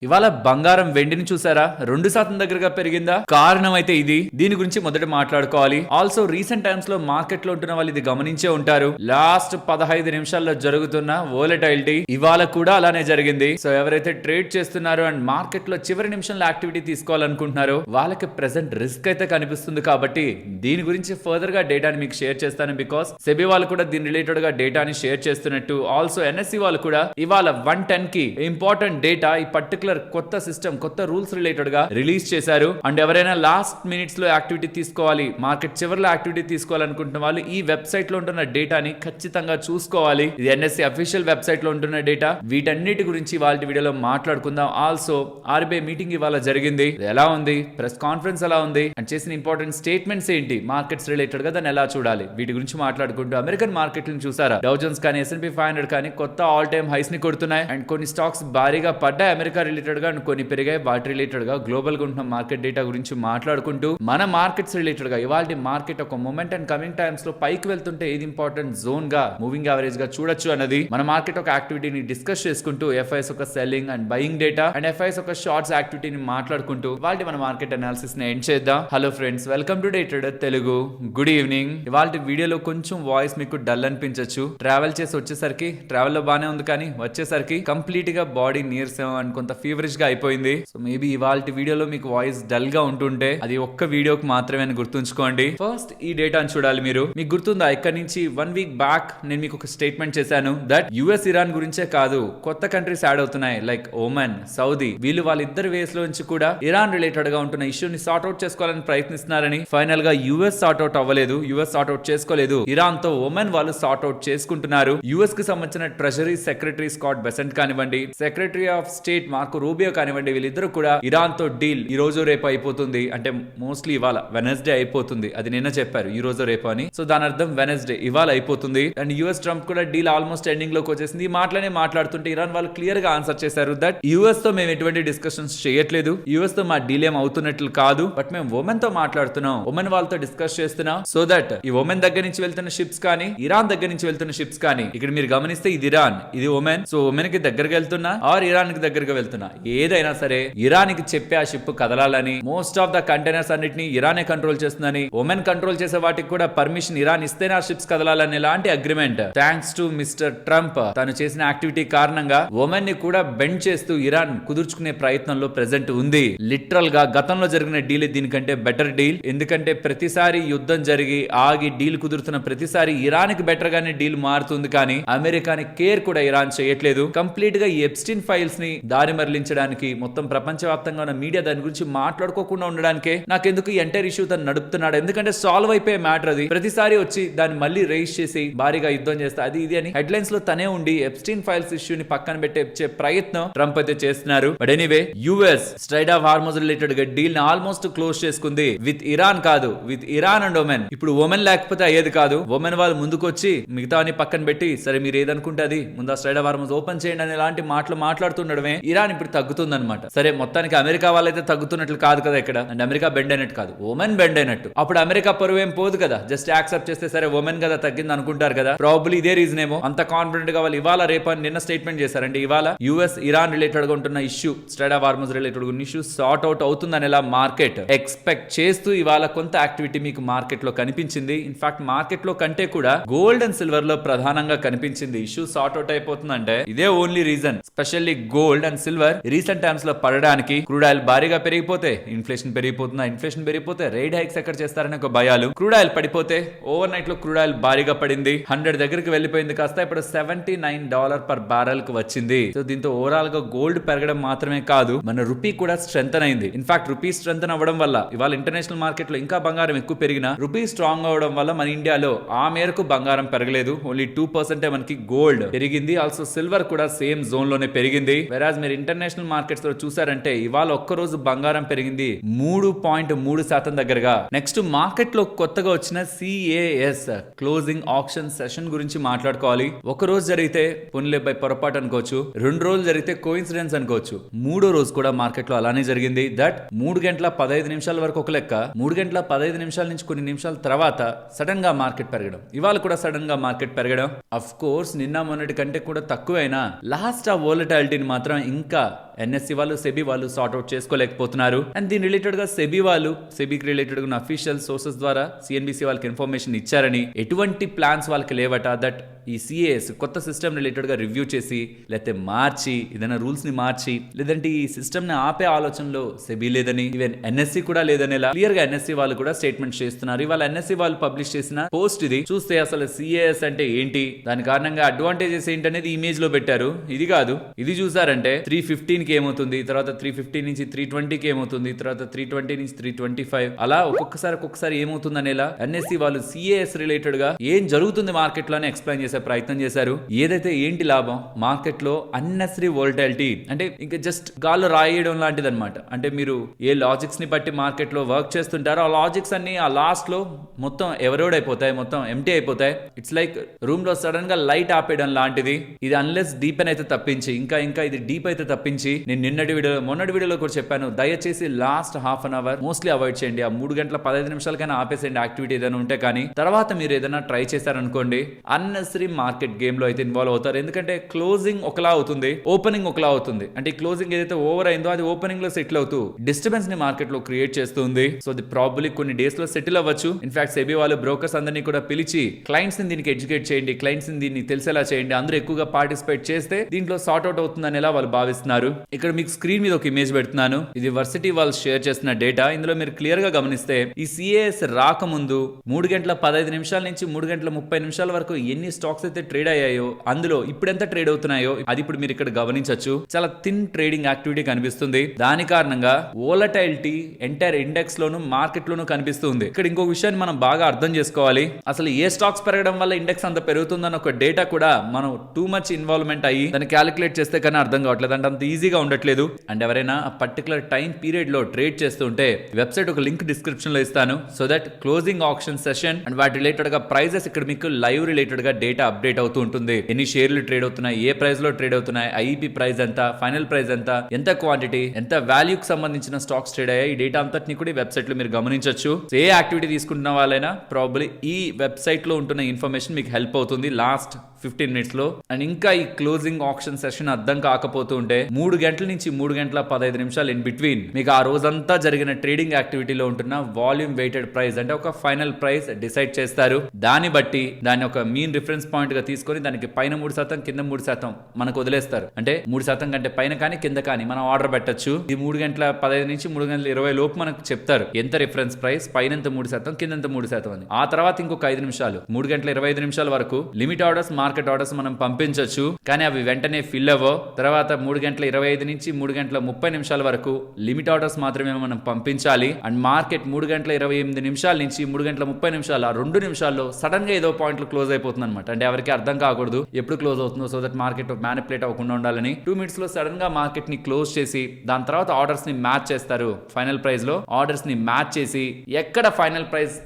ఇవాళ బంగారం వెండిని చూసారా 2% దగ్గరగా పెరిగిందా? కారణం అయితే ఇది. దీని గురించి మొదట మాట్లాడుకోవాలి. ఆల్సో రీసెంట్ టైమ్స్ లో మార్కెట్ లో ఉంటున్న వాళ్ళు ఇది గమనించే ఉంటారు. లాస్ట్ 15 నిమిషాల్లో జరుగుతున్న వోలటైలిటీ ఇవాళ కూడా అలానే జరిగింది. సో ఎవరైతే ట్రేడ్ చేస్తున్నారో అండ్ మార్కెట్ లో చివరి నిమిషంలో యాక్టివిటీ తీసుకోవాలనుకుంటున్నారో వాళ్ళకి ప్రెసెంట్ రిస్క్ అయితే కనిపిస్తుంది. కాబట్టి దీని గురించి ఫర్దర్ గా డేటాని మీకు షేర్ చేస్తాను. బికాస్ సెబీ వాళ్ళు కూడా దీని రిలేటెడ్ గా డేటాని షేర్ చేస్తున్నట్టు, ఆల్సో ఎన్ఎస్సి వాళ్ళు కూడా ఇవాళ 110 కి ఇంపార్టెంట్ డేటా ఈ పర్టికులర్ కొత్త సిస్టమ్ కొత్త రూల్స్ రిలేటెడ్ గా రిలీజ్ చేశారు. అండ్ ఎవరైనా లాస్ట్ మినిట్స్ లో యాక్టివిటీ తీసుకోవాలి, మార్కెట్ చివరిలో యాక్టివిటీ తీసుకోవాలనుకుంటున్న వాళ్ళు ఈ వెబ్సైట్ లో ఉంటున్న డేటాని ఖచ్చితంగా చూసుకోవాలి. ఇది ఎన్ఎస్సి అఫీషియల్ వెబ్సైట్ లో ఉంటున్న డేటా. వీటన్నిటి గురించి వాళ్ళ వీడియోలో మాట్లాడుకుందాం. ఆల్సో ఆర్బీఐ మీటింగ్ ఇవాళ జరిగింది, ఎలా ఉంది, ప్రెస్ కాన్ఫరెన్స్ ఎలా ఉంది అండ్ చేసిన ఇంపార్టెంట్ స్టేట్మెంట్స్ ఏంటి, మార్కెట్స్ రిలేటెడ్ గా దాన్ని ఎలా చూడాలి, వీటి గురించి మాట్లాడుకుంటూ అమెరికన్ మార్కెట్ చూసారా, డౌ జోన్స్ కానీ S&P 500 కానీ కొత్త ఆల్ టైమ్ హైస్ ని కొడుతున్నాయి. అండ్ కొన్ని స్టాక్స్ భారీగా పడ్డాయి అమెరికా రిలేటెడ్ గా, కొన్ని పెరిగాయి వాటి రిలేటెడ్ గా. గ్లోబల్ గా ఉంటున్న మార్కెట్ డేటా గురించి మాట్లాడుకుంటూ మన మార్కెట్స్ రిలేటెడ్ గా ఇవాళ మార్కెట్ ఒక మూమెంట్ అండ్ కమింగ్ టైమ్స్ లో పైకి వెళ్తుంటే ఏది ఇంపార్టెంట్ జోన్ గా మూవింగ్ యావరేజ్ గా చూడొచ్చు అన్నది మన మార్కెట్ ఒక యాక్టివిటీని డిస్కస్ చేసుకుంటూ ఎఫ్ఐఎస్ ఒక selling and buying data and FIIs ఒక షార్ట్స్ యాక్టివిటీని మాట్లాడుకుంటూ వాళ్ళ మన మార్కెట్ అనాలిసిస్ ని ఎండ్ చేద్దాం. Hello friends, welcome to day trader Telugu. Good evening. ఇవాళ వీడియోలో కొంచెం వాయిస్ మీకు డల్ అనిపించచ్చు. ట్రావెల్ చేసి వచ్చేసరికి ట్రావెల్ లో బానే ఉంది, కానీ వచ్చేసరికి కంప్లీట్ గా బాడీ నీరసం అండ్ కొంత ఫీవరిష్ గా అయిపోయింది. సో మేబీ ఇవాళ వీడియోలో మీకు వాయిస్ డల్ గా ఉంటుంటే అది ఒక్క వీడియోకి మాత్రమే అని గుర్తుంచుకోండి. ఫస్ట్ ఈ డేటాను చూడాలి. మీకు గుర్తుందా, ఇక్కడ నుంచి 1 వీక్ బ్యాక్ నేను మీకు ఒక స్టేట్మెంట్ చేశాను దట్ యుఎస్ ఇరాన్ గురించే కాదు, కొత్త కంట్రీస్ యాడ్ అవుతున్నాయి లైక్ ఓమన్, సౌదీ. వీళ్ళు వాళ్ళిద్దరు వేస్ లో నుంచి కూడా ఇరాన్ రిలేటెడ్ గా ఉంటున్న ఇష్యూని సార్ట్ అవుట్ చేసుకోవాలని ప్రయత్నిస్తున్నారని. ఫైనల్ గా యుఎస్ సార్ట్ అవుట్ అవ్వలేదు, యుఎస్ సార్ట్ అవుట్ చేసుకోలేదు, ఇరాన్ తో ఓమన్ వాళ్ళు సార్ట్ అవుట్ చేసుకుంటున్నారు. యుఎస్ కి సంబంధించిన ట్రెజరీ సెక్రటరీ స్కాట్ బెసెంట్ కానివ్వండి, secretary of state Marco Rubio కానివ్వండి, వీళ్ళిద్దరు కూడా ఇరాన్ తో డీల్ ఈ రోజు రేపు అయిపోతుంది, అంటే మోస్ట్లీ ఇవాళ వెనస్డే అయిపోతుంది. అది నిన్న చెప్పారు ఈ రోజు రేపు అని, సో దాని అర్థం వెనస్డే ఇవాళ అయిపోతుంది. అండ్ యుఎస్ ట్రంప్ కూడా డీల్ ఆల్మోస్ట్ ఎండింగ్ లోకి వచ్చేసింది. ఈ మాటలనే మాట్లాడుతుంటే ఇరాన్ వాళ్ళు క్లియర్ గా ఆన్సర్ చేశారు దట్ యుఎస్ తో మేము ఎటువంటి డిస్కషన్స్ చేయట్లేదు, యుఎస్ తో మా డీల్ ఏం అవుతున్నట్లు కాదు, బట్ మేము ఉమెన్ తో మాట్లాడుతున్నాం, ఉమెన్ వాళ్ళతో డిస్కస్ చేస్తున్నాం. సో దట్ ఈ ఉమెన్ దగ్గర నుంచి వెళ్తున్న షిప్స్ కానీ ఇరాన్ దగ్గర నుంచి వెళ్తున్న షిప్స్ కానీ, ఇక్కడ మీరు గమనిస్తే ఇది ఇరాన్, ఇది ఉమెన్. సో ఉమెన్ కి దగ్గరగా వెళ్తున్నా ఆర్ ఇరాన్ కి దగ్గరగా వెళ్తున్నా, ఏదైనా సరే ఇరాన్ కి చెప్పే ఆ షిప్ కదలాలని, మోస్ట్ ఆఫ్ ద కంటైనర్స్ అన్నిటిని ఇరానే కంట్రోల్ చేస్తుందని, ఉమెన్ కంట్రోల్ చేసే వాటికి కూడా పర్మిషన్ ఇరాన్ ఇస్తేనే ఆ షిప్స్ కదలాలని లాంటి agreement thanks to mister Trump తను చేసిన యాక్టివిటీ కారణంగా ఉమెన్ ని కూడా బెండ్ చేస్తూ ఇరాన్ కుదుర్చుకునే ప్రయత్నంలో ప్రెసెంట్ ఉంది. లిటరల్ గా గతంలో జరిగిన డీల్ దీనికంటే బెటర్ డీల్. ఎందుకంటే ప్రతిసారి యుద్ధం జరిగి ఆగి డీల్ కుదురుతున్న ప్రతిసారి ఇరాన్ కి బెటర్ గానే డీల్ మారుతుంది, కానీ అమెరికాని కేర్ కూడా ఇరాన్ చేయట్లేదు. కంప్లీట్ గా ఈ ఎప్స్టీన్ ఫైల్స్ ని దారి మరలించడానికి మొత్తం ప్రపంచవ్యాప్తంగా ఉన్న మీడియా దాని గురించి మాట్లాడుకోకుండా ఉండడానికే నాకెందుకు ఈ ఎంటైర్ ఇష్యూ తను నడుపుతున్నాడు. ఎందుకంటే సాల్వ్ అయిపోయే మ్యాటర్ అది. ప్రతిసారి వచ్చి దాన్ని మళ్ళీ రైజ్ చేసి భారీగా యుద్ధం చేస్తా అది ఇది అని హెడ్లైన్స్ లో తనే ఉండి ఎప్స్టీన్ ఫైల్స్ ఇష్యూని పక్కన పెట్టే ప్రయత్నం ట్రంప్ అయితే చేస్తున్నారు. But anyway, US straight of Hormuz related గా డీల్ ని ఆల్మోస్ట్ క్లోజ్ చేసుకుంది. విత్ ఇరాన్ కాదు, విత్ ఇరాన్ అండ్ ఒమెన్. ఇప్పుడు ఒమెన్ లేకపోతే అయ్యేది కాదు. ఒమెన్ వాళ్ళు ముందుకు వచ్చి మిగతా పక్కన పెట్టి సరే మీరు ఏదనుకుంటే అది ముందు ఆ స్ట్రైట్ ఆఫ్ హార్మోజ్ ఓపెన్ చేయండి అనే లాంటి మాటలు మాట్లాడుతుండడమే ఇరాన్ ఇప్పుడు తగ్గుతుందన్నమాట. సరే మొత్తానికి అమెరికా వాళ్ళైతే తగ్గుతున్నట్లు కాదు కదా ఇక్కడ, అండ్ అమెరికా బెండ్ అయినట్టు కాదు, ఉమెన్ బెండ్ అయినట్టు. అప్పుడు అమెరికా పరువు ఏం పోదు కదా, జస్ట్ యాక్సెప్ట్ చేస్తే సరే ఉమెన్ కదా తగ్గింది అనుకుంటారు కదా. ప్రాబబ్లీ ఇదే రీజన్ ఏమో అంత కాన్ఫిడెంట్ గా వాళ్ళు ఇవాళ రేపు నిన్న స్టేట్మెంట్ చేశారంటే ఇవాళ యుఎస్ ఇరాన్ రిలేటెడ్ గా ఉంటున్న issue, straight of Hormuz related issue sort out అవుతుందని ఇలా మార్కెట్ ఎక్స్పెక్ట్ చేస్తూ ఇవాళ కొంత యాక్టివిటీ మీకు మార్కెట్ లో కనిపించింది. ఇన్ఫాక్ట్ మార్కెట్ లో కంటే కూడా గోల్డ్ అండ్ సిల్వర్ లో ప్రధానంగా కనిపించింది. ఇష్యూ సార్ట్ అవుట్ అయిపోతుందంటే ఇదే only reason. Specially gold and silver recent times లో పడడానికి, క్రూడ్ ఆయిల్ భారీగా పెరిగిపోతే ఇన్ఫ్లేషన్ పెరిగిపోతుంది, ఇన్ఫ్లేషన్ పెరిగిపోతే రేట్ హైక్స్ ఎక్కడ చేస్తారని ఒక భయాలు, క్రూడ్ ఆయిల్ పడిపోతే ఓవర్ నైట్ లో క్రూడ్ ఆయిల్ భారీగా పడింది, 100 దగ్గరికి వెళ్లిపోయింది, కాస్త ఇప్పుడు $79 పర్ బ్యారెల్ కు వచ్చింది. సో దీంతో ఓవరాల్ గా గోల్డ్ పెరగడం మాత్రమే కాదు, మన రూపీ కూడా స్ట్రెంగ్ అయింది. ఇన్ఫాక్ట్ రూపీ స్ట్రెంగ్ అవ్వడం వల్ల ఇవాళ ఇంటర్నేషనల్ మార్కెట్ లో ఇంకా బంగారం ఎక్కువ పెరిగిన, రూపీ స్ట్రాంగ్ అవడం వల్ల మన ఇండియాలో ఆ మేరకు బంగారం పెరగలేదు, ఓన్లీ 2% మనకి గోల్డ్ పెరిగింది. ఆల్సో సిల్వర్ కూడా సేమ్ జోన్ లోనే పెరిగింది. వెరాజ్ మీరు ఇంటర్నేషనల్ మార్కెట్స్ లో చూసారంటే ఇవాళ ఒక్క రోజు బంగారం పెరిగింది 3.3% దగ్గరగా. నెక్స్ట్ మార్కెట్ లో కొత్తగా వచ్చిన CAS క్లోజింగ్ ఆప్షన్ సెషన్ గురించి మాట్లాడుకోవాలి. ఒక రోజు జరిగితే పొన్లే బై పొరపాటు అనుకోవచ్చు, 2 రోజులు జరిగితే కోఇన్సిడెన్స్ అనుకోవచ్చు, 3వ రోజు కూడా మార్కెట్ లో అలానే జరిగింది. దట్ 3 గంటల 15 నిమిషాల వరకు ఒక లెక్క, 3 గంటల 15 నిమిషాల నుంచి కొన్ని నిమిషాల తర్వాత సడన్ గా మార్కెట్ పెరగడం, ఇవాళ కూడా సడన్ గా మార్కెట్ పెరగడం. అఫ్ కోర్స్ నిన్న మొన్నటి కంటే కూడా తక్కువైనా లాస్ట్ ఆ వోలటాలిటీని మాత్రం ఇంకా ఎన్ఎస్సి వాళ్ళు సెబీ వాళ్ళు సార్ట్ అవుట్ చేసుకోలేకపోతున్నారు. అండ్ దీని రిలేటెడ్ గా సెబీకి రిలేటెడ్ గా అఫీషియల్ సోర్సెస్ ద్వారా సిఎన్బిసి వాళ్ళకి ఇన్ఫర్మేషన్ ఇచ్చారని, ఎటువంటి ప్లాన్స్ వాళ్ళకి లేవట దట్ ఈ సిఏఎస్ కొత్త సిస్టమ్ రిలేటెడ్ గా రివ్యూ చేసి లేకపోతే మార్చి ఏదైనా రూల్స్ ని మార్చి లేదంటే ఈ సిస్టమ్ ని ఆపే ఆలోచనలో సెబీ లేదని, ఈవెన్ ఎన్ఎస్సి కూడా లేదనేలా క్లియర్ గా ఎన్ఎస్సి వాళ్ళు కూడా స్టేట్మెంట్ చేస్తున్నారు. ఇవాళ ఎన్ఎస్సి వాళ్ళు పబ్లిష్ చేసిన పోస్ట్ ఇది. చూస్తే అసలు సిఏఎస్ అంటే ఏంటి, దాని కారణంగా అడ్వాంటేజెస్ ఏంటి అనేది ఇమేజ్ లో పెట్టారు. ఇది కాదు, ఇది చూసారంటే 315 కి ఏమవుతుంది, తర్వాత 315 నుంచి 320 కి ఏమవుతుంది, తర్వాత 320 నుంచి 325 అలా ఒక్కొక్కసారి ఏమవుతుంది అనేలా ఎన్ఎస్సి వాళ్ళు సిఏఎస్ రిలేటెడ్ గా ఏం జరుగుతుంది మార్కెట్ లోనే ఎక్స్ప్లెయిన్ చేసే ప్రయత్నం చేశారు. ఏదైతే ఏంటి లాభం మార్కెట్ లో అన్నెసరీ వోల్టాలిటీ అంటే ఇంకా జస్ట్ గాల్లో రాయడం లాంటిది అనమాట. అంటే మీరు ఏ లాజిక్స్ ని బట్టి మార్కెట్ లో వర్క్ చేస్తుంటారో ఆ లాజిక్స్ అన్ని ఆ లాస్ట్ లో మొత్తం ఎవరోడైపోతాయి, మొత్తం ఎంటీ అయిపోతాయి. ఇట్స్ లైక్ రూమ్ లో సడన్ గా లైట్ ఆపేయడం లాంటిది. ఇది అన్లెస్ డీప్ అని అయితే తప్పించి ఇంకా ఇది డీప్ అయితే తప్పించి నేను మొన్నటి వీడియోలో కూడా చెప్పాను, దయచేసి last half an hour mostly avoid చేయండి. ఆ 3 గంటల 15 నిమిషాలకైనా ఆపేసేయండి యాక్టివిటీ ఏదైనా ఉంటే. కానీ తర్వాత మీరు ఏదైనా ట్రై చేశారనుకోండి అన్నెసరీ మార్కెట్ గేమ్ లో అయితే ఇన్వాల్వ్ అవుతారు. ఎందుకంటే క్లోజింగ్ ఒకలా అవుతుంది, ఓపెనింగ్ ఒకలా అవుతుంది. అంటే ఈ క్లోజింగ్ ఏదైతే ఓవర్ అయిందో అది ఓపెనింగ్ లో సెటిల్ అవుతూ డిస్టర్బెన్స్ ని మార్కెట్ లో క్రియేట్ చేస్తుంది. సో అది ప్రాబబ్లీ కొన్ని డేస్ లో సెటిల్ అవ్వచ్చు. ఇన్ఫాక్ట్ సెబీ వాళ్ళు బ్రోకర్స్ అందరినీ కూడా పిలిచి క్లయింట్స్ ని దీనికి ఎడ్యుకేట్ చేయండి, క్లయింట్స్ ని దీన్ని తెలిసేలా చేయండి, అందరూ ఎక్కువగా పార్టిసిపేట్ చేస్తే దీంట్లో సార్ట్ అవుట్ అవుతుందని ఎలా వాళ్ళు భావిస్తున్నారు. ఇక్కడ మీకు స్క్రీన్ మీద ఒక ఇమేజ్ పెడుతున్నాను. ఇది వర్సిటీ వాళ్ళు షేర్ చేసిన డేటా. ఇందులో మీరు క్లియర్ గా గమనిస్తే ఈ సిఏఎస్ రాకముందు 3 గంటల 15 నిమిషాల నుంచి 3 గంటల 30 నిమిషాల వరకు ఎన్ని స్టాక్స్ అయితే ట్రేడ్ అయ్యాయో అందులో ఇప్పుడు ఎంత ట్రేడ్ అవుతున్నాయో అది ఇప్పుడు మీరు ఇక్కడ గమనించవచ్చు. చాలా థిన్ ట్రేడింగ్ యాక్టివిటీ కనిపిస్తుంది. దాని కారణంగా వోలటైలిటీ ఎంటైర్ ఇండెక్స్ లోను మార్కెట్ లోను కనిపిస్తుంది. ఇక్కడ ఇంకో విషయాన్ని మనం బాగా అర్థం చేసుకోవాలి. అసలు ఏ స్టాక్స్ పెరగడం వల్ల ఇండెక్స్ అంత పెరుగుతుందన్న ఒక డేటా కూడా మనం టూ మచ్ ఇన్వాల్వ్మెంట్ అయ్యి దాన్ని క్యాలిక్యులేట్ చేస్తే కానీ అర్థం కావట్లేదు. అంటే అంత ఈజీగా ఉండట్లేదు. అండ్ ఎవరైనా ఆ పర్టికులర్ టైం పీరియడ్ లో ట్రేడ్ చేస్తుంటే వెబ్సైట్ ఒక లింక్ డిస్క్రిప్షన్ లో ఇస్తాను. So that closing option session and వాటి రిలేటెడ్ గా ప్రైజెస్ ఇక్కడ మీకు లైవ్ రిలేటెడ్ గా డేటా అప్డేట్ అవుతూ ఉంటుంది. ఎన్ని షేర్లు ట్రేడ్ అవుతున్నాయి, ఏ ప్రైస్ లో ట్రేడ్ అవుతున్నాయి, ఐఈపీ ప్రైస్ ఎంత, ఫైనల్ ప్రైస్ ఎంత క్వాంటిటీ, ఎంత వాల్యూకి సంబంధించిన స్టాక్స్ ట్రేడ్ అయ్యాయి, ఈ డేటా అంతటిని కూడా వెబ్సైట్ లో మీరు గమనించవచ్చు. ఏ యాక్టివిటీ తీసుకుంటున్న వాళ్ళైనా ప్రాబబ్లీ ఈ వెబ్సైట్ లో ఉంటున్న ఇన్ఫర్మేషన్ మీకు హెల్ప్ అవుతుంది లాస్ట్ 15 minutes లో. అండ్ ఇంకా ఈ క్లోజింగ్ ఆప్షన్ సెషన్ అర్థం కాకపోతూ ఉంటే 3 గంటల నుంచి 3 గంటల 15 నిమిషాలు ఇన్ బిట్వీన్ మీకు ఆ రోజంతా జరిగిన ట్రేడింగ్ యాక్టివిటీలో ఉంటున్న వాల్యూమ్ వెయిటెడ్ ప్రైస్ అంటే ఒక ఫైనల్ ప్రైస్ డిసైడ్ చేస్తారు. దాన్ని బట్టి దాన్ని ఒక మీన్ రిఫరెన్స్ పాయింట్ గా తీసుకొని దానికి పైన 3% కింద 3% మనకు వదిలేస్తారు. అంటే 3% కంటే పైన కానీ కింద కానీ మనం ఆర్డర్ పెట్టచ్చు. ఈ 3 గంటల 15 నుంచి 3 గంటల 20 లోపు మనకు చెప్తారు ఎంత రిఫరెన్స్ ప్రైస్, పైన 3% కింద 3% అని. ఆ తర్వాత ఇంకొక 5 నిమిషాలు 3 గంటల 25 నిమిషాల వరకు లిమిట్ ఆర్డర్స్ మార్కెట్ ఆర్డర్స్ మనం పంపించవచ్చు. కానీ అవి వెంటనే ఫిల్ అవ్వవు. తర్వాత 3 గంటల 25 నుంచి 3 గంటల 30 నిమిషాల వరకు లిమిట్ ఆర్డర్స్ మాత్రమే మనం పంపించాలి. అండ్ మార్కెట్ 3 గంటల 28 నిమిషాల నుంచి 3 గంటల 30 నిమిషాలు ఆ 2 నిమిషాల్లో సడన్ గా ఏదో పాయింట్ లో క్లోజ్ అయిపోతుంది అనమాట. అంటే ఎవరికి అర్థం కాకూడదు ఎప్పుడు క్లోజ్ అవుతుందో. సో దట్ మార్కెట్ మ్యానిపులేట్ అవ్వకుండా ఉండాలని 2 minutes లో సడన్ గా మార్కెట్ ని క్లోజ్ చేసి దాని తర్వాత ఆర్డర్స్ ని మ్యాచ్ చేస్తారు. ఫైనల్ ప్రైస్ లో ఆర్డర్స్ ని మ్యాచ్ చేసి ఎక్కడ ఫైనల్ ప్రైస్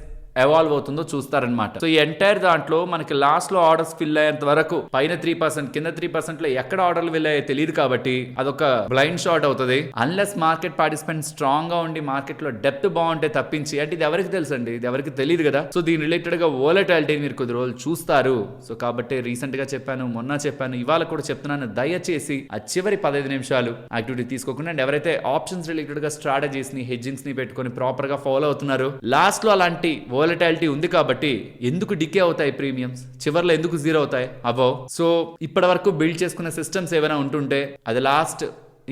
ఎవాల్వ్ అవుతుందో చూస్తారనమాట. సో ఈ ఎంటైర్ దాంట్లో మనకి లాస్ట్ లో ఆర్డర్స్ ఫిల్ అయ్యేంత వరకు పైన 3% కింద 3% లో ఎక్కడ ఆర్డర్లు వెళ్ళాయో తెలియదు. కాబట్టి అదొక బ్లైండ్ షాట్ అవుతుంది. అన్లెస్ మార్కెట్ పార్టిసిపెంట్ స్ట్రాంగ్ గా ఉండి మార్కెట్ లో డెప్త్ బాగుంటే తప్పించి, అంటే ఇది ఎవరికి తెలుసు అండి, ఇది ఎవరికి తెలియదు కదా. సో దీని రిలేటెడ్ గా వోలటాలిటీ మీరు కొద్ది రోజులు చూస్తారు. సో కాబట్టి రీసెంట్ గా చెప్పాను, మొన్న చెప్పాను, ఇవాళ కూడా చెప్తున్నాను, దయచేసి ఆ చివరి 15 నిమిషాలు యాక్టివిటీ తీసుకోకుండా అండ్ ఎవరైతే ఆప్షన్స్ రిలేటెడ్ గా స్ట్రాటజీస్ ని హెడ్జింగ్స్ ని పెట్టుకొని ప్రాపర్ గా ఫాలో అవుతున్నారు, లాస్ట్ లో అలాంటి వోలటాలిటీ ఉంది కాబట్టి ఎందుకు డికే అవుతాయి ప్రీమియమ్స్, చివర్లో ఎందుకు జీరో అవుతాయి అబౌవ్. సో ఇప్పటి వరకు బిల్డ్ చేసుకున్న సిస్టమ్స్ ఏమైనా ఉంటుంటే అది లాస్ట్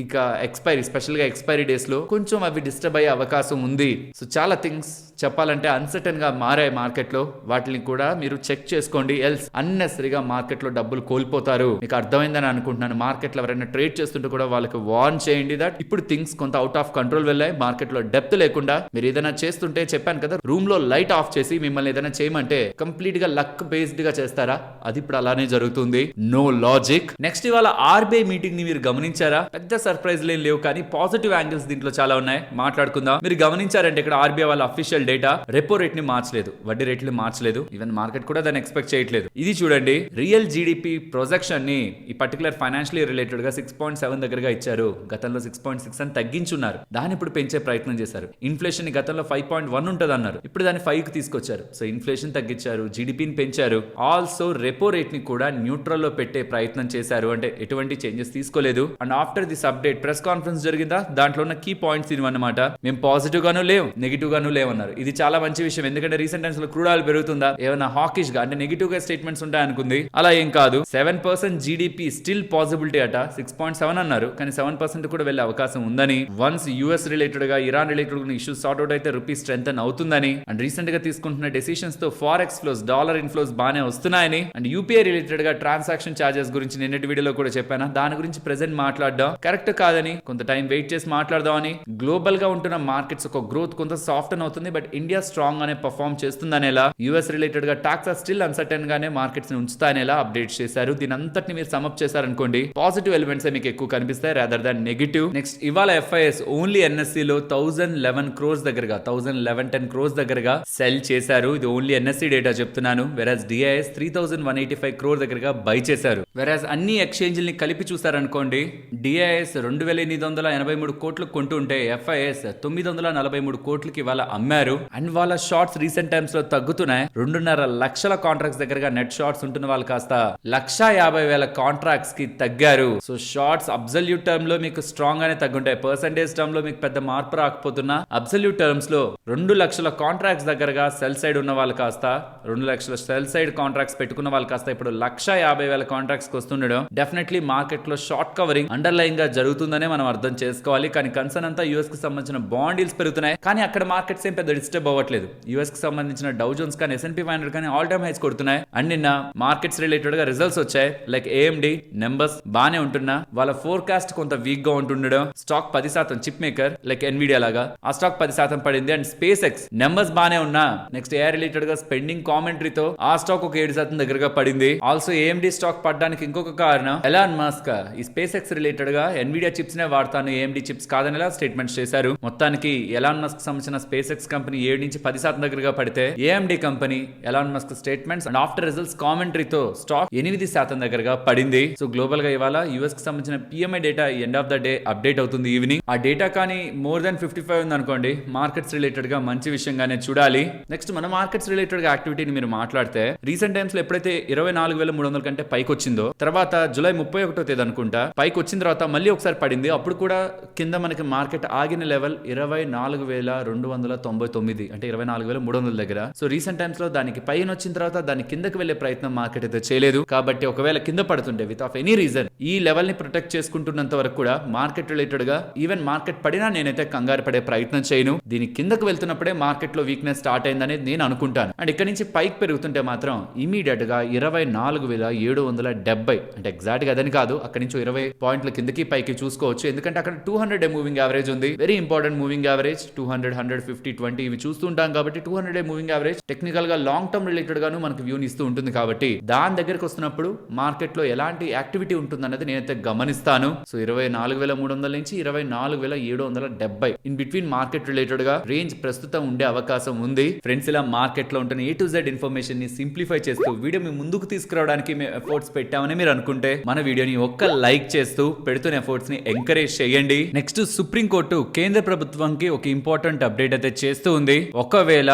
ఇంకా ఎక్స్పైరీ, స్పెషల్ గా ఎక్స్పైరీ డేస్ లో కొంచెం అవి డిస్టర్బ్ అయ్యే అవకాశం ఉంది. సో చాలా థింగ్స్ చెప్పాలంటే అన్సర్టన్ గా మారాయి మార్కెట్ లో. వాటిని కూడా మీరు చెక్ చేసుకోండి. ఎల్స్ అన్నెసరీగా మార్కెట్ లో డబ్బులు కోల్పోతారు. మీకు అర్థమైందని అనుకుంటున్నాను. మార్కెట్ లో ఎవరైనా ట్రేడ్ చేస్తుంటే కూడా వాళ్ళకి వార్న్ చేయండి దట్ ఇప్పుడు థింగ్స్ కొంత అవుట్ ఆఫ్ కంట్రోల్ వెళ్ళాయి. మార్కెట్ లో డెప్త్ లేకుండా మీరు ఏదైనా చేస్తుంటే చెప్పాను కదా, రూమ్ లో లైట్ ఆఫ్ చేసి మిమ్మల్ని ఏదైనా చేయమంటే కంప్లీట్ గా లక్ బేస్డ్ గా చేస్తారా? అది ఇప్పుడు అలానే జరుగుతుంది. No logic. నెక్స్ట్ ఇవాళ ఆర్బీఐ మీటింగ్ ని మీరు గమనించారా? పెద్ద సర్ప్రైజ్ లేవు కానీ పాజిటివ్ యాంగిల్స్ దీంట్లో చాలా ఉన్నాయి, మాట్లాడుకుందాం. మీరు గమనించారంటే ఇక్కడ ఆర్బీఐ వాళ్ళ అఫీషియల్ డేటా రెపో రేట్ ని మార్చలేదు, వడ్డీ రేట్లు మార్చలేదు. ఈవెన్ మార్కెట్ కూడా దాన్ని ఎక్స్పెక్ట్ చేయట్లేదు. ఇది చూడండి, రియల్ జీడిపి ప్రొజెక్షన్ ని ఈ పర్టికులర్ ఫైనాన్షియల్ ఇయర్ రిలేటెడ్ గా 6.7 దగ్గరగా ఇచ్చారు. గతంలో 6.6 అని తగ్గించున్నారు. దాన్ని ఇప్పుడు పెంచే ప్రయత్నం చేశారు. ఇన్ఫ్లేషన్ ని గతంలో 5.1 ఉంటుంది అన్నారు, ఇప్పుడు దాన్ని 5 కి తీసుకొచ్చారు. సో ఇన్ఫ్లేషన్ తగ్గించారు, జీడిపిని పెంచారు. ఆల్సో రెపో రేట్ ని కూడా న్యూట్రల్ లో పెట్టే ప్రయత్నం చేశారు. అంటే ఎటువంటి చేంజెస్ తీసుకోలేదు. And after this update press conference జరిగిందా, దాంట్లో ఉన్న కీ పాయింట్స్ ఇవన్నమాట. మేము పాజిటివ్ గాను లేవు, నెగిటివ్ గాను లేవన్నారు. ఇది చాలా మంచి విషయం, ఎందుకంటే రీసెంట్ టైమ్స్ లో క్రూడ్ ఆయిల్ పెరుగుతుందా, ఏమైనా హాకిష్ గా అంటే నెగిటివ్ గా స్టేట్మెంట్స్ ఉంటాయి అనుకుంది. అలా ఏం కాదు. 7% జీడీపీ స్టిల్ పాసిబిలిటీ అట. 6.7 అన్నారు, కానీ 7% కూడా వెళ్లే అవకాశం ఉందని. వన్స్ యూఎస్ రిలేటెడ్ గా, Iran related issues sort out అయితే రూపీ స్ట్రెంథెన్ అవుతుందని, అండ్ రీసెంట్ గా తీసుకుంటున్న డెసిషన్స్ తో ఫారెక్స్ ఫ్లోస్, డాలర్ ఇన్ఫ్లోస్ బానే వస్తున్నాయని, అండ్ యూపీఐ రిలేటెడ్ గా ట్రాన్సాక్షన్ చార్జెస్ గురించి నిన్నటి వీడియోలో కూడా చెప్పాను. దాని గురించి ప్రెసెంట్ మాట్లాడడం కరెక్ట్ కాదని, కొంత టైం వెయిట్ చేసి మాట్లాడదామని. గ్లోబల్ గా ఉంటున్న మార్కెట్స్ ఒక గ్రోత్ కొంత సాఫ్ట్ అవుతుంది, బట్ ఇండియా స్ట్రాంగ్ గానే పర్ఫార్మ్ చేస్తుందనేలా, యూఎస్ రిలేటెడ్ గా టాక్స్ స్టిల్ అన్సర్టెన్ గానే మార్కెట్స్ ని ఉంచుతానేలా అప్డేట్ చేశారు. దీని అంతటిని మీరు సమప్ చేశారనుకోండి, పాజిటివ్ ఎలిమెంట్స్ మీకు ఎక్కువ కనిపిస్తాయి రాదర్ దాన్ నెగిటివ్. నెక్స్ట్ ఇవాళ ఎఫ్ఐఎస్ ఓన్లీ ఎన్ఎస్సీ లో 1011 crores దగ్గరగా 1010 crores దగ్గరగా సెల్ చేశారు. ఇది ఓన్లీ ఎన్ఎస్సీ డేటా చెప్తున్నాను. వెరాజ్ డిఐఎస్ 3185 crore దగ్గరగా బై చేశారు. వెరాజ్ అన్ని ఎక్స్చేంజ్ని కలిపి చూసారనుకోండి, డిఐఎస్ 2883 కోట్లు కొంటుంటే ఎఫ్ఐఎస్ 943 కోట్లకి ఇవాళ అమ్మారు. అండ్ వాళ్ళ షార్ట్స్ రీసెంట్ టైమ్స్ లో తగ్గుతున్నాయి. 2.5 లక్షల కాంట్రాక్ట్స్ దగ్గరగా నెట్ షార్ట్స్ ఉంటున్న వాళ్ళు కాస్త 150,000 కాంట్రాక్ట్స్ కి తగ్గారు. సో షార్ట్స్ అబ్సల్యూట్ టర్మ్ లో మీకు స్ట్రాంగ్ గానే తగ్గుంటాయి. పర్సెంటేజ్ టర్మ్ లో మీకు పెద్ద మార్పు రాకపోతున్నా, అబ్సల్యూట్ టర్మ్స్ లో 2 లక్షల కాంట్రాక్ట్స్ దగ్గరగా సెల్ సైడ్ ఉన్న వాళ్ళు కాస్త 2 లక్షల సెల్ సైడ్ కాంట్రాక్ట్స్ పెట్టుకున్న వాళ్ళు కాస్త ఇప్పుడు 150,000 కాంట్రాక్ట్స్ వస్తుండడం డెఫినెట్లీ మార్కెట్ లో షార్ట్ కవరింగ్ అండర్లైన్ గా జరుగుతుందనే మనం అర్థం చేసుకోవాలి. కానీ కన్సర్న్ అంతా యూఎస్ కి సంబంధించిన బాండ్ డీల్స్ పెరుగుతున్నాయి, కానీ అక్కడ మార్కెట్స్ ఏం పెద్ద డిస్టర్బ్ అవ్వట్లేదు. యూఎస్ కి సంబంధించిన డౌ జోన్స్ కానీ S&P 500 కానీ ఆల్ టైమ్ హైస్ కొడుతున్నాయి. అండ్ నిన్న మార్కెట్స్ రిలేటెడ్ గా రిజల్ట్స్ వచ్చాయి. లైక్ ఏఎండి నెంబర్స్ బానే ఉంటున్నా, వాళ్ళ ఫోర్కాస్ట్ కొంత వీక్ గా ఉంటుండడం. Stock 10% chip maker like Nvidia లాగా ఆ స్టాక్ 10% పడింది. అండ్ స్పేస్ ఎక్స్ నెంబర్స్ బానే ఉన్నా, నెక్స్ట్ ఏఐ రిలేటెడ్ గా స్పెండింగ్ కామెంటరీతో ఆ స్టాక్ ఒక 7% దగ్గరగా పడింది. ఆల్సో ఏఎండి స్టాక్ పడడానికి ఇంకొక కారణం ఎలాన్ మస్క్ ఈ స్పేస్ ఎక్స్ రిలేటెడ్ గా ఎన్విడియా చిప్స్ నే వాడతాను, ఏఎండి చిప్స్ కాదనేలా స్టేట్మెంట్స్ చేశారు. మొత్తానికి ఎలాన్ మస్క్ సంబంధించిన స్పేస్ ఎక్స్ కంపెనీ 7 నుంచి 10% దగ్గరగా పడితే, AMD company Elon Musk statements and after results కామెంటరీతో స్టాక్ 8% దగ్గరగా పడింది. సో గ్లోబల్ గా ఇవాళ యూఎస్ కి సంబంధించిన PMI data end of the day update అవుతుంది ఈవినింగ్. ఆ డేటా కానీ మోర్ దాన్ 55 ఉంది అనుకోండి, మార్కెట్స్ రిలేటెడ్ గా మంచి విషయంగానే చూడాలి. నెక్స్ట్ మన మార్కెట్స్ రిలేటెడ్ గా యాక్టివిటీని మీరు మాట్లాడితే, రీసెంట్ టైమ్స్ లో ఎప్పుడైతే 24,300 కంటే పైకి వచ్చిందో, తర్వాత జూలై 31వ తేదీ అనుకుంటా పైకి వచ్చిన తర్వాత మళ్ళీ ఒకసారి పడింది. అప్పుడు కూడా కింద మనకి మార్కెట్ ఆగిన లెవెల్ 24,299 అంటే 24,300 దగ్గర. సో రీసెంట్ టైమ్స్ లో దానికి పైన వచ్చిన తర్వాత దాని కిందకి వెళ్లే ప్రయత్నం మార్కెట్ అయితే చేయలేదు. కాబట్టి ఒకవేళ కింద పడుతుంటే విత్ ఆఫ్ ఎనీ రీజన్ ఈ లెవెల్ ని ప్రొటెక్ట్ చేసుకుంటున్నంత వరకు కూడా మార్కెట్ రిలేటెడ్ గా ఈవెన్ మార్కెట్ పడినా నేనైతే కంగారు పడే ప్రయత్నం చేయను. దీని కిందకు వెళ్తున్నప్పుడే మార్కెట్ లో వీక్నెస్ స్టార్ట్ అయిందనేది నేను అనుకుంటాను. అండ్ ఇక్కడ నుంచి పైకి పెరుగుతుంటే మాత్రం ఇమీడియట్ గా 24,770 అంటే ఎగ్జాక్ట్ గా అదని కాదు, అక్కడ నుంచి 20 పాయింట్ల కిందకి పైకి చూసుకోవచ్చు. ఎందుకంటే అక్కడ 200 మూవింగ్ యావరేజ్ ఉంది, వెరీ ఇంపార్టెంట్ మూవింగ్ యావరేజ్. 200, 150, 20 ఇవి చూస్తుంటాం కాబట్టి 200 మూవింగ్ యావరేజ్ టెక్నికల్ గా లాంగ్ టర్మ్ రిలేటెడ్ గాను మనకు వ్యూని ఇస్తూ ఉంటుంది. కాబట్టి దాని దగ్గరకు వస్తున్నప్పుడు మార్కెట్ లో ఎలాంటి యాక్టివిటీ ఉంటుంది అన్నది నేనైతే గమనిస్తాను. సో 24,300 నుంచి 24,770 ఇన్ బిట్వీన్ మార్కెట్ రిలేటెడ్ గా రేంజ్ ప్రస్తుతం ఉండే అవకాశం ఉంది. ఫ్రెండ్స్, ఇలా మార్కెట్ లో ఉంటున్న A to Z ఇన్ఫర్మేషన్ ని సింప్లిఫై చేస్తూ వీడియో మీ ముందుకు తీసుకురావడానికి మేము ఎఫర్ట్స్ పెట్టామని మీరు అనుకుంటే మన వీడియోని ఒక్క లైక్ చేస్తూ పెడుతున్న ఎఫర్ట్స్ ని ఎంకరేజ్ చేయండి. నెక్స్ట్ సుప్రీం కోర్టు కేంద్ర ప్రభుత్వానికి ఒక ఇంపార్టెంట్ అప్డేట్ అయితే చేస్తూ ఉంది. ఒకవేళ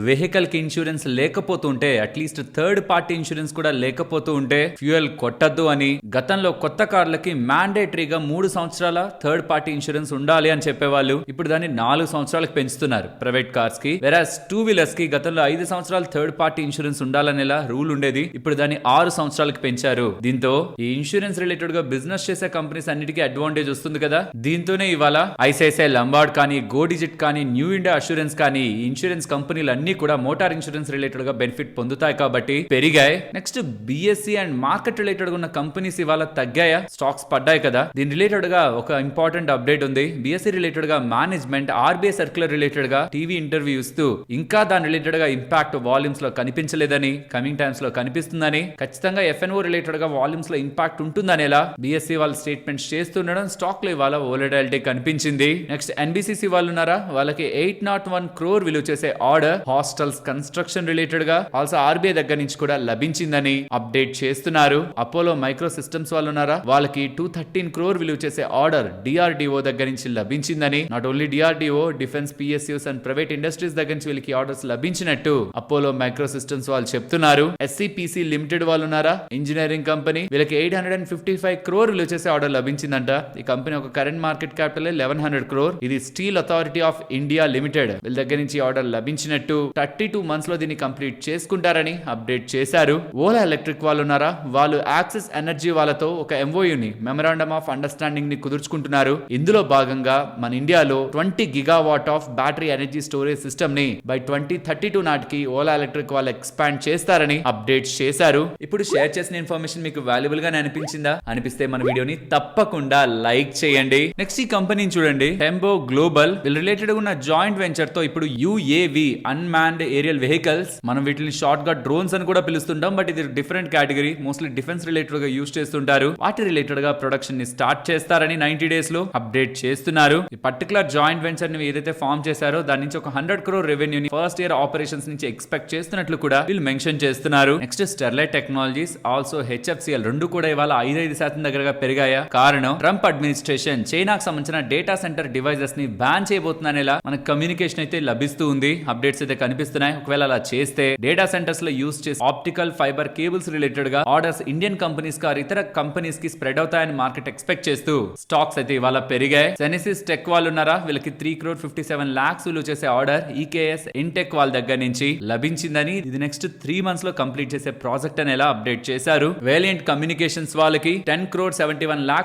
వెహికల్ కి ఇన్సూరెన్స్ లేకపోతుంటే, అట్లీస్ట్ థర్డ్ పార్టీ ఇన్సూరెన్స్ కూడా లేకపోతూ ఉంటే ఫ్యూయల్ కొట్టద్దు అని. గతంలో కొత్త కార్లకి మ్యాండేటరీగా 3 సంవత్సరాల థర్డ్ పార్టీ ఇన్సూరెన్స్ ఉండాలి అని చెప్పేవాళ్ళు. ఇప్పుడు దాన్ని 4 సంవత్సరాలకు పెంచుతున్నారు ప్రైవేట్ కార్స్ కి. వెరాస్ 2 వీలర్స్ కి గతంలో 5 సంవత్సరాలు థర్డ్ పార్టీ ఇన్సూరెన్స్ ఉండాలనేలా రూల్ ఉండేది. ఇప్పుడు దాన్ని 6 సంవత్సరాలకు పెంచారు. దీంతో ఈ ఇన్సూరెన్స్ రిలేటెడ్ గా బిజినెస్ చేసే కంపెనీస్ అన్నిటికీ అడ్వాంటేజ్ వస్తుంది కదా. దీంతోనే ఇవాళ ఐసిఐసిఐ లంబార్డ్ కానీ, గో డిజిట్ కానీ, న్యూ ఇండియా అష్యూరెన్స్ కానీ, ఇన్సూరెన్స్ కంపెనీలు అన్ని కూడా మోటార్ ఇన్సూరెన్స్ రిలేటెడ్ గా బెనిఫిట్ పొందుతాయి కాబట్టి పెరిగాయి. Next BSc and market related ఉన్న కంపెనీస్ ఇవాళ తగ్గాయా, స్టాక్స్ పడ్డాయి కదా. దీని రిలేటెడ్ గా ఒక ఇంపార్టెంట్ అప్డేట్ ఉంది. బిఎస్సి రిలేటెడ్ గా మేనేజ్మెంట్ ఆర్బీఐ సర్క్యులర్ రిలేటెడ్ గా టీవీ ఇంటర్వ్యూ ఇస్తూ ఇంకా దాని రిలేటెడ్ గా ఇంపాక్ట్ వాల్యూమ్స్ లో కనిపించలేదని, కమింగ్ టైమ్స్ లో కనిపిస్తుందని, ఖచ్చితంగా ఎఫ్ఎన్ఓ రిలేటెడ్ గా వాల్యూమ్స్ లో ఇంపాక్ట్ ఉంటుందనేలా బిఎస్సి వాళ్ళు స్టేట్మెంట్స్ చేస్తుండడం స్టాక్ లో ఇవాళ వోలటాలిటీ కనిపించింది. నెక్స్ట్ ఎన్బిసిసి వాళ్ళు ఉన్నారా, వాళ్ళకి 801 crore విలువ చేసే ఆర్డర్ హాస్టల్స్ కన్స్ట్రక్షన్ రిలేటెడ్ గా ఆల్సో ఆర్బీఐ దగ్గర నుంచి కూడా లభించిందని అప్డేట్ చేస్తున్నారు. అపోలో మైక్రో సిస్టమ్స్ వాళ్ళు ఉన్నారా, వాళ్ళకి 213 crore విలువ చేసే ఆర్డర్ డిఆర్డిఓ దగ్గర నుంచి లభించిందని. Not only DRDO, defence, PSUs and private industries దగ్గర నుంచి వీళ్ళకి ఆర్డర్స్ లభించినట్టు అపోలో మైక్రో సిస్టమ్స్ వాళ్ళు చెప్తున్నారు. ఎస్సీపీసీ లిమిటెడ్ వాళ్ళు ఉన్నారా, ఇంజనీరింగ్ కంపెనీ, వీళ్ళకి 855 crore విలువ చేసే ఆర్డర్ లభించిందంట. ఉందంట. ఈ కంపెనీ ఒక కరెంట్ మార్కెట్ క్యాపిటల్ 1100 crore. ఇది steel authority of India limited వీళ్ళ దగ్గర నుంచి ఆర్డర్ లభించినట్టు 32 months లో దీన్ని కంప్లీట్ చేసుకుంటారని అప్డేట్ చేశారు. ఓలా ఎలక్ట్రిక్ వాళ్ళు ఉన్నారా, వాళ్ళు యాక్సిస్ ఎనర్జీ వాళ్ళతో ఒక ఎంఓయూని మెమరాండమ్ ఆఫ్ అండర్స్టాండింగ్ ని కుదుర్చుకుంటున్నారు. ఇందులో భాగంగా మన ఇండియాలో 20 gigawatt of battery energy storage system ని బై 2032 నాటికి ఓలా ఎలక్ట్రిక్ వాళ్ళు ఎక్స్పాండ్ చేస్తారని అప్డేట్ చేశారు. ఇప్పుడు షేర్ చేసిన ఇన్ఫర్మేషన్ మీకు వాల్యుబుల్ గా అనిపించిందా? అనిపిస్తే మన వీడియోని తప్పకుండా లైక్ చేయండి. నెక్స్ట్ ఈ కంపెనీని చూడండి, టెంబో గ్లోబల్. వీళ్ళు రిలేటెడ్ ఉన్న జాయింట్ వెంచర్ తో ఇప్పుడు UAV అన్మాన్డ్ ఏరియల్ వెహికల్స్, మనం వీటిని షార్ట్ గా డ్రోన్స్ అని కూడా పిలుస్తుంటాం, బట్ ఇది different category, mostly defence related గా యూస్ చేస్తుంటారు. వాటి రిలేటెడ్ గా ప్రొడక్షన్ ని స్టార్ట్ చేస్తారని 90 days లో అప్డేట్ చేస్తున్నారు. ఈ పర్టికులర్ జాయింట్ వెంచర్ ని ఏదైతే ఫార్మ్ చేశారో దాని నుంచి ఒక 100 crore రెవెన్యూని ఫస్ట్ ఇయర్ ఆపరేషన్స్ నుంచి ఎక్స్పెక్ట్ చేస్తున్నట్లు కూడా వీళ్ళు మెన్షన్ చేస్తున్నారు. Next Sterlite Technologies also HFCL రెండు కూడా ఇవాళ 5% దగ్గరగా పెరిగాయా? కారణం ట్రంప్ అడ్మినిస్ట్రేషన్ చైనాకు సంబంధించిన డేటా సెంటర్ డివైజెస్ ని బ్యాన్ చేయబోతుందనేలా మనకు కమ్యూనికేషన్ అయితే లభిస్తూ ఉంది. అప్డేట్స్ అయితే కనిపిస్తున్నాయి. ఒకవేళ అలా చేస్తే డేటా సెంటర్స్ లో యూస్ చేసే ఆప్టికల్ ఫైబర్ కేబుల్స్ రిలేటెడ్ గా ఆర్డర్స్ ఇండియన్ కంపెనీస్ కా ఇతర కంపెనీస్ కి స్ప్రెడ్ అవుతాయని మార్కెట్ ఎక్స్పెక్ట్ చేస్తూ స్టాక్స్ అయితే ఇవాళ పెరిగాయి. సెనిసిస్ టెక్ వాళ్ళు ఉన్నారా, వీళ్ళకి 3.57 crore విలువ చేసే ఆర్డర్ EKS ఇంటెక్ వాళ్ళ దగ్గర నుంచి లభించిందని, ఇది నెక్స్ట్ 3 months లో కంప్లీట్ చేసే ప్రాజెక్ట్ అని ఎలా అప్డేట్ చేశారు. వేలియంట్ కమ్యూనికేషన్స్ వాళ్ళకి 10.71 crore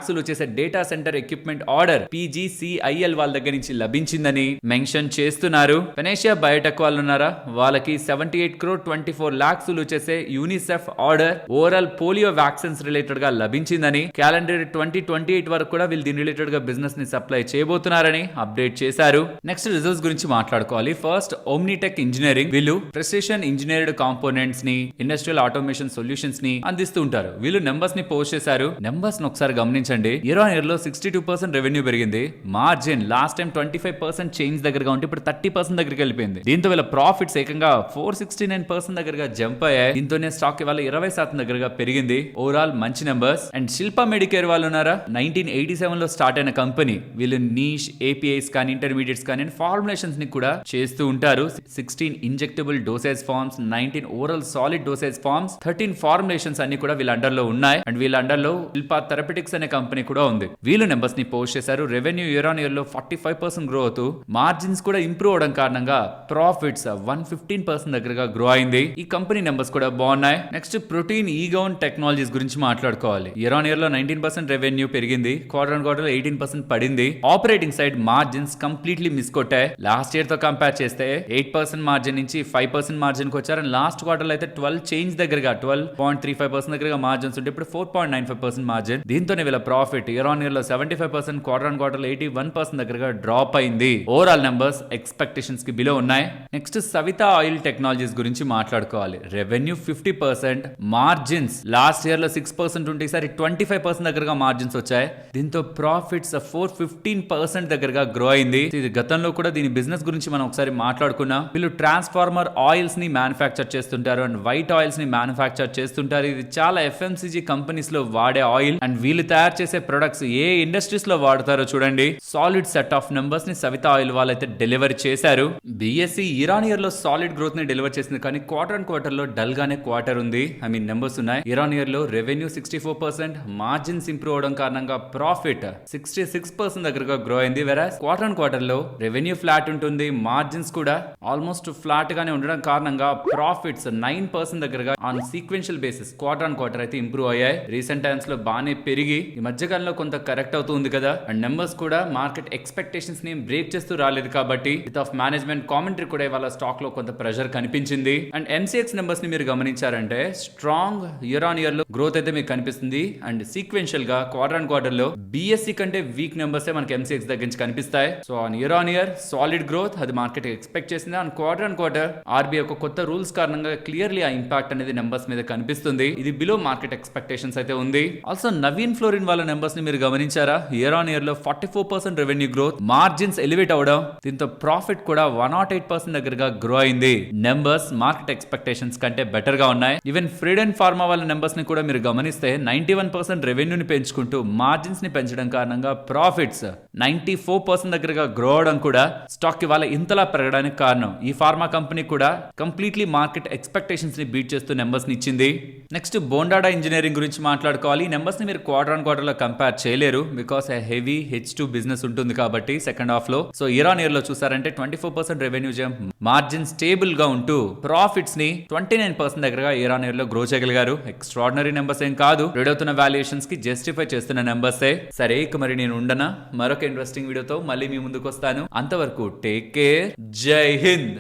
విలువ చేసే data centre equipment order PGCIL వాళ్ళ దగ్గర నుంచి లభించిందని మెన్షన్ చేస్తున్నారు. ఫెనేషియా బయోటెక్ వాళ్ళు ఉన్నారా, వాళ్ళకి 78.24 crore విలువ చేసే UNICEF order overall polio vaccines related గా లభించిందని, క్యాలెండర్ 2028 వరకు కూడా వీళ్ళు దీని రిలేటెడ్ గా బిజినెస్ ని సప్లై చేయబోతున్నారని అప్డేట్ చేశారు. నెక్స్ట్ రిజల్ట్స్ గురించి మాట్లాడుకోవాలి. ఫస్ట్ ఓమ్నిటెక్ ఇంజనీరింగ్, వీళ్ళు ప్రెసిషన్ ఇంజనీర్డ్ కాంపోనెంట్స్ ని, ఇండస్ట్రియల్ ఆటోమేషన్ సొల్యూషన్స్ ని అందిస్తూ ఉంటారు. వీళ్ళు నెంబర్స్ ని పోస్ట్ చేశారు. నెంబర్స్ ని ఒకసారి గమనించండి. ఇయర్ ఆన్ ఇయర్ లో 62% రెవెన్యూ పెరిగింది. మార్జిన్ లాస్ట్ టైం 25% చేంజ్ దగ్గరగా ఉంటే ఇప్పుడు 30% దగ్గరికి వెళ్ళిపోయింది. దీంతో వీళ్ళ ప్రాఫిట్స్ ఏకంగా 469% దగ్గరగా జంప్ అయ్యాయి. దీంతోనే స్టాక్ ఇవాళ 20% దగ్గరగా పెరిగింది. ఓవరాల్ మంచి నెంబర్స్. అండ్ శిల్పా మెడికేర్ వాళ్ళు ఉన్నారా, 1987 లో స్టార్ట్ అయిన కంపెనీ. వీళ్ళు నీష్ APIs కానీ ఇంటర్మీడియట్స్ కానీ ఫార్ములేషన్స్ ని కూడా చేస్తూ ఉంటారు. 16 injectable dosage forms, 19 oral solid dosage forms, 13 formulations అన్ని కూడా వీళ్ళ అండర్ లో ఉన్నాయి. అండ్ వీళ్ళ అండర్ లో శిల్పా థెరపెటిక్స్ అనే కంపెనీ కూడా ఉంది. వీళ్ళు నెంబర్స్ ని పోస్ట్ చేశారు. రెవెన్యూ ఇయర్ ఆన్ ఇయర్ లో 45% గ్రోత్, మార్జిన్స్ కూడా ఇంప్రూవ్ అవడం కారణంగా ప్రాఫిట్స్ 115% దగ్గరగా గ్రో అయింది. ఈ కంపెనీ నెంబర్స్ కూడా బాగున్నాయి. నెక్స్ట్ ప్రోటీన్ ఈగౌన్ టెక్నాలజీస్ గురించి మాట్లాడుకోవాలి. ఇయర్ ఆన్ ఇయర్ లో 19% రెవెన్యూ పెరిగింది. క్వార్టర్ ఆన్ క్వార్టర్ 18% పడింది. Operating side margins completely miss కొట్టాయి. లాస్ట్ ఇయర్ తో కంపేర్ చేస్తే 8% మార్జిన్ నుంచి 5% మార్జిన్ కి వచ్చారు. లాస్ట్ క్వార్టర్ లో అయితే 12 చేంజ్ దగ్గరగా 12.35% దగ్గరగా మార్జిన్స్ ఉంటే ఇప్పుడు 4.95% మార్జిన్. దీంతోనే వీళ్ళ ప్రాఫిట్ ఇయర్ ఆన్ ఇయర్ లో 75%, క్వార్టర్ ఆన్ క్వార్టర్ లో 81% దగ్గరగా డ్రాప్ అయింది. ఓవరాల్ నెంబర్స్ ఎక్స్పెక్టేషన్స్ కి బిలో ఉన్నాయి. నెక్స్ట్ సవితా ఆయిల్ టెక్నాలజీస్ గురించి మాట్లాడుకోవాలి. రెవెన్యూ 50%, మార్జిన్స్ లాస్ట్ ఇయర్ లో 6% ఉంటే ఈసారి 25% దగ్గరగా మార్జిన్స్ వచ్చాయి. దీంతో ప్రాఫిట్స్ 415% దగ్గరగా గ్రో అయింది. ఇది గతంలో కూడా దీని బిజినెస్ గురించి మనం ఒకసారి మాట్లాడుకున్నాం. వీళ్ళు ట్రాన్స్ఫార్మర్ ఆయిల్స్ ని మ్యానుఫ్యాక్చర్ చేస్తుంటారు అండ్ వైట్ ఆయిల్స్ ని మ్యానుఫ్యాక్చర్ చేస్తుంటారు. ఇది చాలా FMCG కంపెనీస్ లో వాడే ఆయిల్ అండ్ వీళ్ళు తయారు చేసే ప్రొడక్ట్స్ ఏ ఇండస్ట్రీస్ లో వాడతారో చూడండి. సాలిడ్ సెట్ ఆఫ్ నెంబర్స్ ని సవితా ఆయిల్ వాళ్ళైతే డెలివర్ చేశారు. BSE ఇయర్ ఆన్ ఇయర్ లో సాలిడ్ గ్రోత్ ని డెలివర్ చేసింది, కానీ క్వార్టర్ ఆన్ క్వార్టర్ లో డల్ గానే క్వార్టర్ ఉంది. నెంబర్స్ ఉన్నాయి. ఇయర్ ఆన్ ఇయర్ లో రెవెన్యూ 64%, మార్జిన్స్ ఇంప్రూవ్ అవడం కారణంగా ప్రాఫిట్ 66% దగ్గరగా గ్రో అయింది. వెరాస్ క్వార్టర్ ఆన్ క్వార్టర్ లో రెవెన్యూ ఫ్లాట్ ఉంటుంది, మార్జిన్స్ కూడా ఆల్మోస్ట్ ఫ్లాట్ గానే ఉండడం కారణంగా ప్రాఫిట్స్ 9% దగ్గరగా on sequential basis quarter on quarter అయితే ఇంప్రూవ్ అయ్యాయి. రీసెంట్ టైమ్స్ లో బాగానే పెరిగి ఈ మధ్యకాలంలో కొంత కరెక్ట్ అవుతుంది కదా. అండ్ నెంబర్స్ కూడా మార్కెట్ ఎక్స్పెక్టేషన్స్ ని బ్రేక్ చేస్తూ రాలేదు కాబట్టి విత్ ఆఫ్ మేనేజ్మెంట్ కామెంటరీ కూడా ఇవాళ స్టాక్ లో కొంత ప్రెషర్ కనిపించింది. అండ్ MCX నెంబర్స్ ని మీరు గమనించారంటే స్ట్రాంగ్ ఇయర్ ఆన్ ఇయర్ లో గ్రోత్ అయితే మీకు కనిపిస్తుంది. అండ్ సీక్వెన్షియల్ గా క్వార్టర్ ఆన్ క్వార్టర్ లో BSE కంటే వీక్ నెంబర్స్ మనకి MCX దగ్గర నుంచి కనిపిస్తాయి. So on year solid growth అది మార్కెట్ ఎక్స్పెక్ట్ చేసింది. And quarter on quarter RBI ఒక కొత్త రూల్స్ కారణంగా క్లియర్లీ ఆ ఇంపాక్ట్ అనేది నెంబర్స్ మీద కనిపిస్తుంది. ఇది బిలో మార్కెట్ ఎక్స్పెక్టేషన్స్ అయితే ఉంది. ఆల్సో నవీన్ ఫ్లోరిన్ వాళ్ళ నెంబర్స్ ని మీరు గమనించారా, ఇయర్ ఆన్ ఇయర్ లో 44% రెవెన్యూ గ్రోత్, మార్జిన్స్ ఎలివేట్ అవడం, దీంతో ప్రాఫిట్ కూడా 108% దగ్గరగా గ్రో అయింది. నెంబర్స్ మార్కెట్ ఎక్స్పెక్టేషన్స్ కంటే బెటర్ గా ఉన్నాయి. ఈవెన్ ఫ్రీడెన్ ఫార్మా వాళ్ళ నెంబర్స్ ని కూడా మీరు గమనిస్తే 91% రెవెన్యూని పెంచుకుంటూ మార్జిన్స్ ని పెంచడం కారణంగా ప్రాఫిట్స్ 94% దగ్గరగా గ్రో అవడం కూడా స్టాక్ ఇవాళ ఇంతలా పెరగడానికి కారణం. ఈ ఫార్మా కంపెనీ కూడా కంప్లీట్లీ మార్కెట్ ఎక్స్పెక్టేషన్స్ ని బీట్ చేస్తూ నెంబర్స్ ని ఇచ్చింది. నెక్స్ట్ బోండాడా ఇంజనీరింగ్ గురించి మాట్లాడుకోవాలి. నెంబర్స్ ని మీరు క్వార్టర్ ఆన్ క్వార్టర్ లో కంపేర్ కంపేర్ చేయలేరు బికాస్ హెవీ H2 బిజినెస్ ఉంటుంది కాబట్టి సెకండ్ హాఫ్ లో. సో ఇయర్ ఆన్ ఇయర్ లో చూసారంటే 24% రెవెన్యూ జంప్, మార్జిన్ స్టేబుల్ గా ఉంటూ ప్రాఫిట్స్ ని 29% దగ్గరగా ఇయర్ ఆన్ ఇయర్ లో గ్రో చేయగలిగారు. ఎక్స్ట్రాడినరీ నెంబర్స్ ఏం కాదు, ట్రేడ్ అవుతున్న వాల్యుయేషన్స్ కి జస్టిఫై చేస్తున్న నెంబర్సే. సరే ఇక మరి నేను ఉండనా, మరొక ఇంట్రెస్టింగ్ వీడియోతో మళ్ళీ మీ ముందుకు వస్తాను. అంతవరకు టేక్ కేర్, జై హింద్.